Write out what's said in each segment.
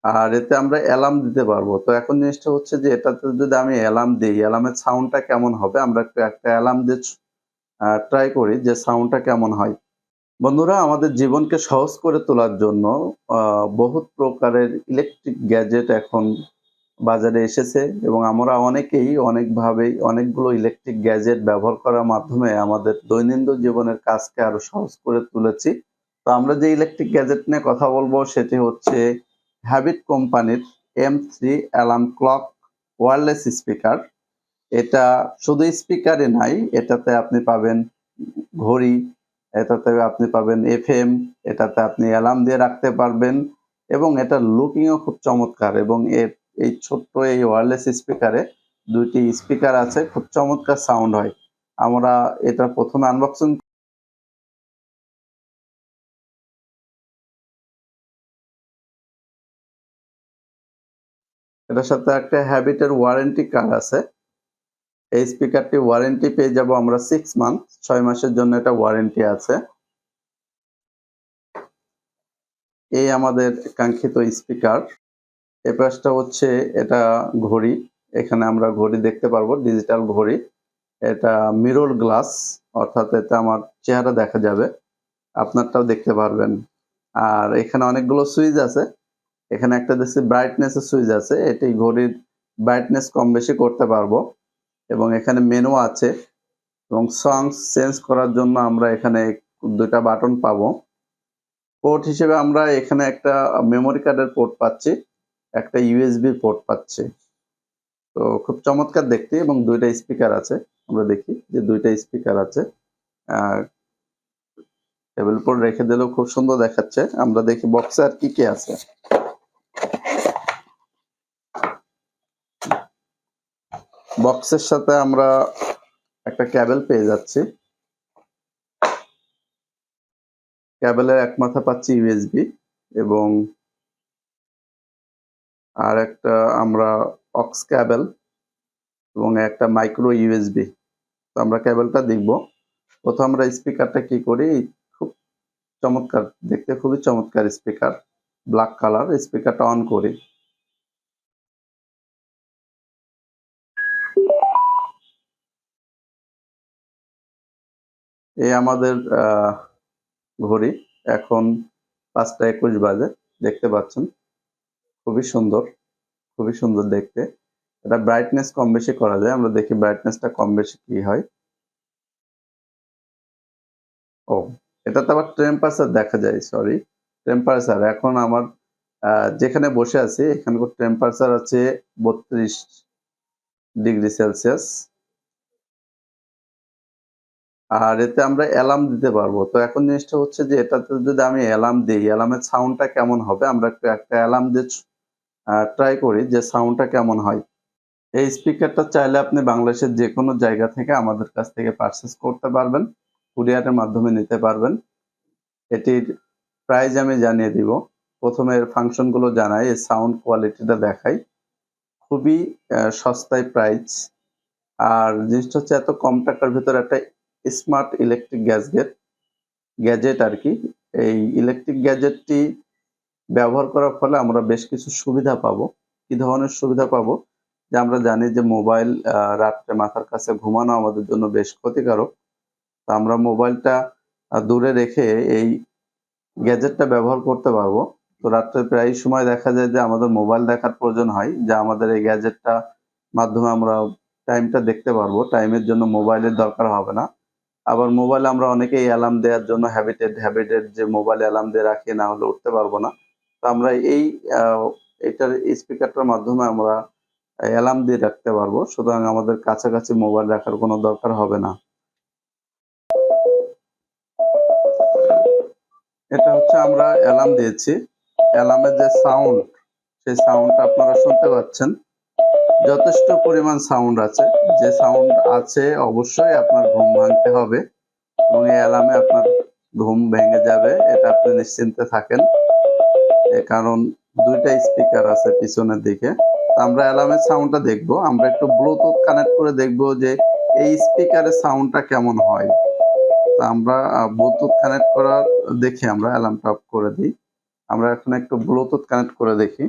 আর এতে আমরা অ্যালার্ম দিতে পারবো। তো এখন জিনিসটা হচ্ছে যে এটাতে যদি আমি অ্যালার্ম দিই, অ্যালার্মের সাউন্ডটা কেমন হবে? আমরা একটু একটা অ্যালার্ম দিয়ে ট্রাই করি যে সাউন্ডটা কেমন হয়। বন্ধুরা, আমাদের জীবনকে সহজ করে তোলার জন্য বহুত প্রকারের ইলেকট্রিক গ্যাজেট এখন বাজারে এসেছে এবং আমরা অনেকেই অনেকভাবেই অনেকগুলো ইলেকট্রিক গ্যাজেট ব্যবহার করার মাধ্যমে আমাদের দৈনন্দিন জীবনের কাজকে আরো সহজ করে তুলেছি। তো আমরা যে ইলেকট্রিক গ্যাজেট নিয়ে কথা বলবো সেটি হচ্ছে হ্যাবিট কোম্পানির M3 alarm clock wireless speaker. এটা শুধু স্পিকারে নাই, এটাতে আপনি পাবেন ঘড়ি, এটাতে আপনি পাবেন FM, এটাতে আপনি অ্যালার্ম দিয়ে রাখতে পারবেন এবং এটার লুকিংও খুব চমৎকার এবং এই ছোট্ট এই ওয়্যারলেস স্পিকারে ২টি স্পিকার আছে, খুব চমৎকার সাউন্ড হয়। আমরা এটা প্রথমে আনবক্সিং এটার সাথে একটা হ্যাবিটের ওয়ারেন্টি কার্ড আছে। এই স্পিকারটি ওয়ারেন্টি পেয়ে যাব আমরা 6 মান্থ, 6 মাসের জন্য এটা ওয়ারেন্টি আছে। এই আমাদের কাঙ্ক্ষিত স্পিকার। এই পাশটা হচ্ছে এটা ঘড়ি। এখানে আমরা ঘড়ি দেখতে পারবো, ডিজিটাল ঘড়ি। এটা মিরর গ্লাস, অর্থাৎ এটা আমার চেহারা দেখা যাবে, আপনারটাও দেখতে পারবেন। আর এখানে অনেকগুলো সুইচ আছে। এখানে একটা দেখছি ব্রাইটনেস এর সুইচ আছে, এটি ঘড়ির ব্রাইটনেস কম বেশি করতে পারবো এবং এখানে মেনু আছে এবং সংস চেঞ্জ করার জন্য আমরা এখানে 2টা বাটন পাবো। পোর্ট হিসেবে আমরা এখানে একটা মেমোরি কার্ডের পোর্ট পাচ্ছি, একটা USB পোর্ট পাচ্ছি। তো খুব চমৎকার দেখতে এবং 2টা স্পিকার আছে। আমরা দেখি যে 2টা স্পিকার আছে। টেবিল উপর রেখে দিলেও খুব সুন্দর দেখাচ্ছে। আমরা দেখি বক্সে আর কি কি আছে। বক্সের সাথে আমরা একটা ক্যাবেল পেয়ে যাচ্ছি। ক্যাবেলের এক মাথা পাচ্ছি USB এবং আর একটা আমরা অক্স ক্যাবেল এবং একটা মাইক্রো USB। তো আমরা ক্যাবেলটা দেখব। প্রথমে আমরা স্পিকারটা কি করি, খুব চমৎকার দেখতে, খুবই চমৎকার স্পিকার, ব্ল্যাক কালার। স্পিকারটা অন করি। এই আমাদের ঘড়ি, এখন 5টা 21 বাজে, দেখতে পাচ্ছেন। খুবই সুন্দর, খুবই সুন্দর দেখতে। এটা ব্রাইটনেস কম বেশি করা যায়, আমরা দেখি ব্রাইটনেসটা কম বেশি কি হয়। ও, এটাতে আবার টেম্পারেচার দেখা যায়, সরি, টেম্পারেচার এখন আমার যেখানে বসে আছি এখানে টেম্পারেচার আছে 32 ডিগ্রি সেলসিয়াস। আর এতে আমরা অ্যালার্ম দিতে পারবো। তো এখন জিনিসটা হচ্ছে যে এটাতে যদি আমি অ্যালার্ম দিই, অ্যালার্মের সাউন্ডটা কেমন হবে? আমরা একটু একটা অ্যালার্ম দিয়ে ট্রাই করি যে সাউন্ডটা কেমন হয়। এই স্পিকারটা চাইলে আপনি বাংলাদেশের যে কোনো জায়গা থেকে আমাদের কাছ থেকে পারচেজ করতে পারবেন, কুরিয়ারের মাধ্যমে নিতে পারবেন। এটির প্রাইস আমি জানিয়ে দিব। প্রথমে এর ফাংশনগুলো জানাই, এর সাউন্ড কোয়ালিটিটা দেখাই। খুবই সস্তায় প্রাইস। আর জিনিসটা হচ্ছে এত কম টাকার ভিতরে একটা স্মার্ট ইলেকট্রিক গ্যাজেট আর কি। এই ইলেকট্রিক গ্যাজেটটি ব্যবহার করার ফলে আমরা বেশ কিছু সুবিধা পাবো। কি ধরনের সুবিধা পাবো? যে আমরা জানি যে মোবাইল রাত্রে মাথার কাছে ঘুমানো আমাদের জন্য বেশ ক্ষতিকারক। তো আমরা মোবাইলটা দূরে রেখে এই গ্যাজেটটা ব্যবহার করতে পারবো। তো রাত্রে প্রায় সময় দেখা যায় যে আমাদের মোবাইল দেখার প্রয়োজন হয়, যা আমাদের এই গ্যাজেটটা মাধ্যমে আমরা টাইমটা দেখতে পারবো। টাইমের জন্য মোবাইলের দরকার হবে না। আবার মোবাইল আমরা অনেকেই অ্যালার্ম দেওয়ার জন্য হ্যাবিটেড যে মোবাইল অ্যালার্ম দিয়ে রাখি, না হলে উঠতে পারবো না। তো আমরা এটার স্পিকারটার মাধ্যমে আমরা অ্যালার্ম দিয়ে রাখতে পারবো। সুতরাং আমাদের কাছাকাছি মোবাইল রাখার কোনো দরকার হবে না। এটা হচ্ছে আমরা অ্যালার্ম দিয়েছি। অ্যালার্মের যে সাউন্ড, সেই সাউন্ডটা আপনারা শুনতে পাচ্ছেন। যথেষ্ট পরিমাণ সাউন্ড আছে। যে সাউন্ড আছে অবশ্যই আপনার ঘুম ভাঙতে হবে এবং এই অ্যালার্মে আপনার ঘুম ভেঙে যাবে, এটা আপনি নিশ্চিন্তে থাকেন। কারণ 2টা স্পিকার আছে পিছনের দিকে। আমরা অ্যালার্মের সাউন্ডটা দেখবো। আমরা একটু ব্লুটুথ কানেক্ট করে দেখবো যে এই স্পিকারের সাউন্ডটা কেমন হয়। তা আমরা ব্লুটুথ কানেক্ট করার দেখি, আমরা অ্যালার্মটা অফ করে দিই। আমরা এখন একটু ব্লুটুথ কানেক্ট করে দেখি।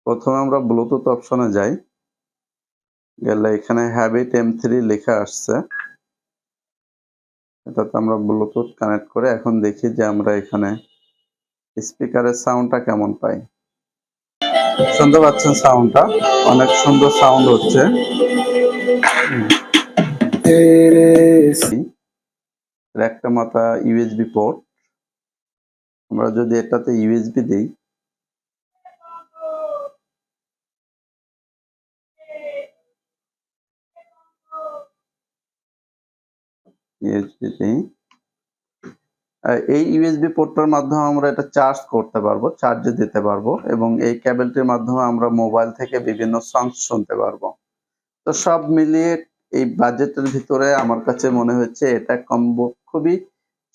প্রথমে আমরা ব্লুটুথ অপশনে যাই, গেলে এখানে হ্যাবিট M3 লেখা আসছে, এটাতে আমরা ব্লুটুথ কানেক্ট করে এখন দেখি যে আমরা এখানে স্পিকারের সাউন্ডটা কেমন পাই। শুনতে পাচ্ছেন সাউন্ডটা অনেক সুন্দর সাউন্ড হচ্ছে। একটা মাথা ইউএসবি পোর্ট, আমরা যদি এটাতে ইউএসবি দিই, এই ইউএসবি পোর্টটার মাধ্যমে আমরা এটা চার্জ করতে পারবো, চার্জে দিতে পারবো এবং এই কেবলটির মাধ্যমে আমরা মোবাইল থেকে বিভিন্ন সংস শুনতে পারবো। তো সব মিলিয়ে এই বাজেটের ভিতরে আমার কাছে মনে হচ্ছে এটা কম্বো খুবই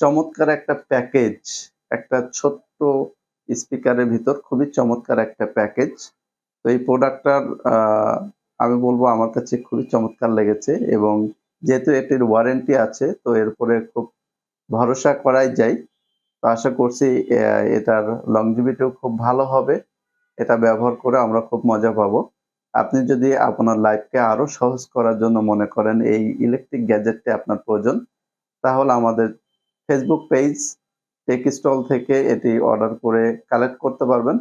চমৎকার একটা প্যাকেজ, একটা ছোট্ট স্পিকারের ভিতর খুবই চমৎকার একটা প্যাকেজ। তো এই প্রোডাক্টটার আমি বলবো আমার কাছে খুবই চমৎকার লেগেছে এবং যেহেতু এটির ওয়ারেন্টি আছে তো এরপরে খুব ভরসা করাই যায়। তো আশা করছি এটার লংজিভিটিও খুব ভালো হবে, এটা ব্যবহার করে আমরা খুব মজা পাবো। আপনি যদি আপনার লাইফকে আরো সহজ করার জন্য মনে করেন এই ইলেকট্রিক গ্যাজেটটি আপনার প্রয়োজন, তাহলে আমাদের ফেসবুক পেজ টেক স্টল থেকে এটি অর্ডার করে কালেক্ট করতে পারবেন।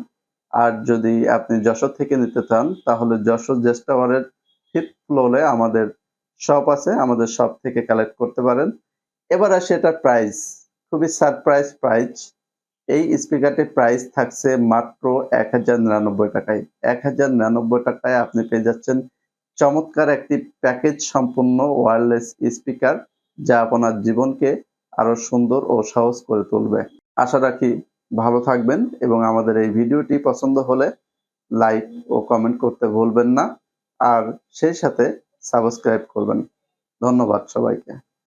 আর যদি আপনি যশোর থেকে নিতে চান তাহলে যশোর জেস্ট টাওয়ারের 5th ফ্লোরে আমাদের শপ আছে, আমাদের শপ থেকে কালেক্ট করতে পারেন। এবার আসে এটার প্রাইস, খুবই সারপ্রাইজ প্রাইস। এই স্পিকারটির প্রাইস থাকছে মাত্র 1099 টাকায়। 1099 টাকায় আপনি পেয়ে যাচ্ছেন চমৎকার একটি প্যাকেজ সম্পূর্ণ ওয়্যারলেস স্পিকার, যা আপনার জীবনকে আরো সুন্দর ও সহজ করে তুলবে। আশা রাখি ভালো থাকবেন এবং আমাদের এই ভিডিওটি পছন্দ হলে লাইক ও কমেন্ট করতে ভুলবেন না, আর সেই সাথে সাবস্ক্রাইব করবেন। ধন্যবাদ সবাইকে।